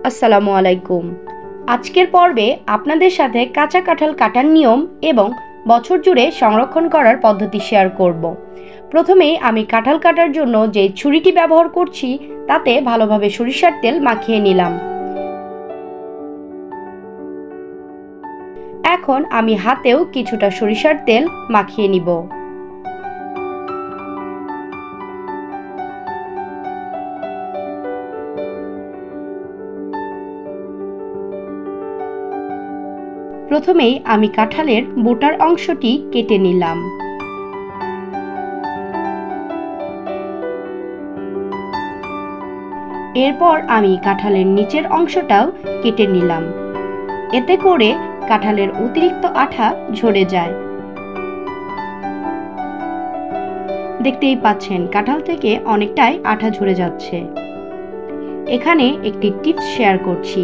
আসসালামু আলাইকুম। আজকের পর্বে আপনাদের সাথে কাঁচা কাঁঠাল কাটার নিয়ম এবং বছর জুড়ে সংরক্ষণ করার পদ্ধতি শেয়ার করব। প্রথমেই আমি কাঁঠাল কাটার জন্য যে ছুরিটি ব্যবহার করছি তাতে ভালোভাবে সরিষার তেল মাখিয়ে নিলাম। এখন আমি হাতেও কিছুটা সরিষার তেল মাখিয়ে নিব। প্রথমেই আমি কাঁঠালের বোটার অংশটি কেটে নিলাম। এরপর আমি কাঁঠালের নিচের অংশটাও কেটে নিলাম। এতে করে কাঁঠালের অতিরিক্ত আঠা ঝরে যায়। দেখতেই পাচ্ছেন কাঁঠাল থেকে অনেকটাই আঠা ঝরে যাচ্ছে। এখানে একটি টিপস শেয়ার করছি।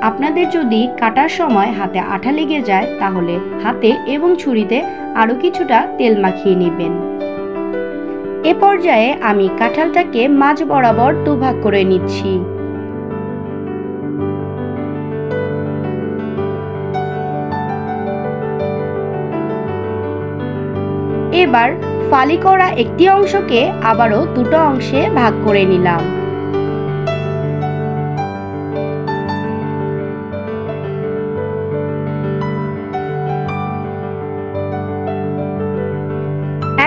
আপনাদের যদি কাটার সময় হাতে আঠা লেগে যায় তাহলে হাতে এবং ছুরিতে আরও কিছুটা তেল মাখিয়ে নেবেন। এ পর্যায়ে আমি কাঁঠালটাকে মাঝ বরাবর দুভাগ করে নিচ্ছি। এবার ফালি করা একটি অংশকে আবারও দুটো অংশে ভাগ করে নিলাম।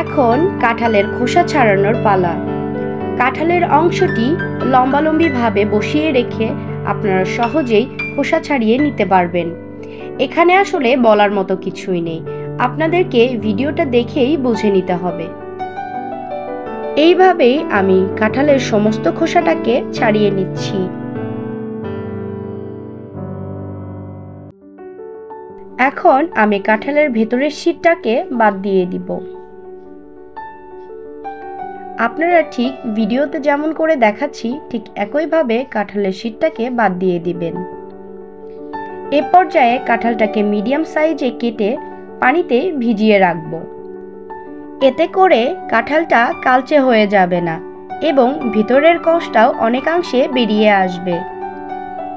এখন কাঁঠালের খোসা ছাড়ানোর পালা। কাঁঠালের অংশটি লম্বালম্বিভাবে বসিয়ে রেখে আপনারা সহজেই খোসা ছাড়িয়ে নিতে পারবেন। এখানে আসলে বলার মতো কিছুই নেই, আপনাদেরকে ভিডিওটা দেখেই বুঝে নিতে হবে। এইভাবেই আমি কাঁঠালের সমস্ত খোসাটাকে ছাড়িয়ে নিচ্ছি। এখন আমি কাঁঠালের ভেতরের শীটটাকে বাদ দিয়ে দিব। আপনারা ঠিক ভিডিওতে যেমন করে দেখাচ্ছি ঠিক একইভাবে কাঁঠালের শীটটাকে বাদ দিয়ে দিবেন। এ পর্যায়ে কাঁঠালটাকে মিডিয়াম সাইজে কেটে পানিতে ভিজিয়ে রাখব। এতে করে কাঁঠালটা কালচে হয়ে যাবে না এবং ভিতরের কষটাও অনেকাংশে বেরিয়ে আসবে।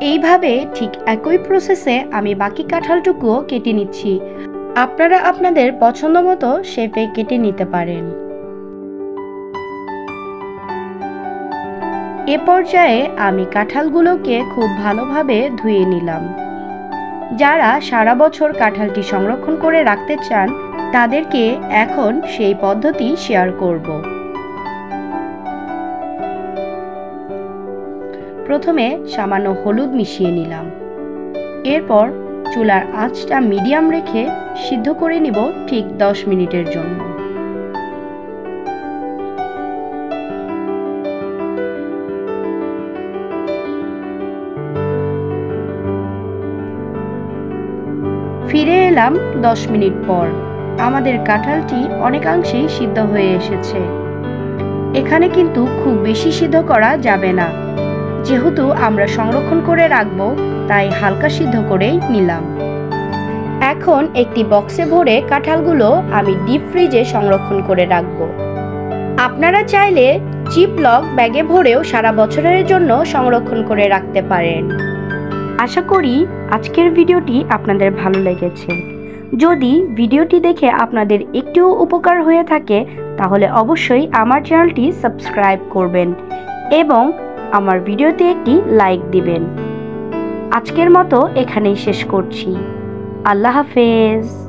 এইভাবে ঠিক একই প্রসেসে আমি বাকি কাঁঠালটুকুও কেটে নিচ্ছি। আপনারা আপনাদের পছন্দ মতো শেপে কেটে নিতে পারেন। এ পর্যায়ে আমি কাঁঠালগুলোকে খুব ভালোভাবে ধুয়ে নিলাম। যারা সারা বছর কাঁঠালটি সংরক্ষণ করে রাখতে চান তাদেরকে এখন সেই পদ্ধতি শেয়ার করব। প্রথমে সামান্য হলুদ মিশিয়ে নিলাম। এরপর চুলার আঁচটা মিডিয়াম রেখে সিদ্ধ করে নিব ঠিক 10 মিনিটের জন্য। ফিরে এলাম 10 মিনিট পর। আমাদের কাঁঠালটি অনেকাংশেই সিদ্ধ হয়ে এসেছে। এখানে কিন্তু খুব বেশি সিদ্ধ করা যাবে না, যেহেতু আমরা সংরক্ষণ করে রাখব তাই হালকা সিদ্ধ করেই নিলাম। এখন একটি বক্সে ভরে কাঁঠালগুলো আমি ডিপ ফ্রিজে সংরক্ষণ করে রাখব। আপনারা চাইলে জিপলক ব্যাগে ভরেও সারা বছরের জন্য সংরক্ষণ করে রাখতে পারেন। আশা করি আজকের ভিডিওটি আপনাদের ভালো লেগেছে। যদি ভিডিওটি দেখে আপনাদের একটুও উপকার হয়ে থাকে তাহলে অবশ্যই আমার চ্যানেলটি সাবস্ক্রাইব করবেন এবং আমার ভিডিওতে একটি লাইক দিবেন। আজকের মতো এখানেই শেষ করছি। আল্লাহ হাফেজ।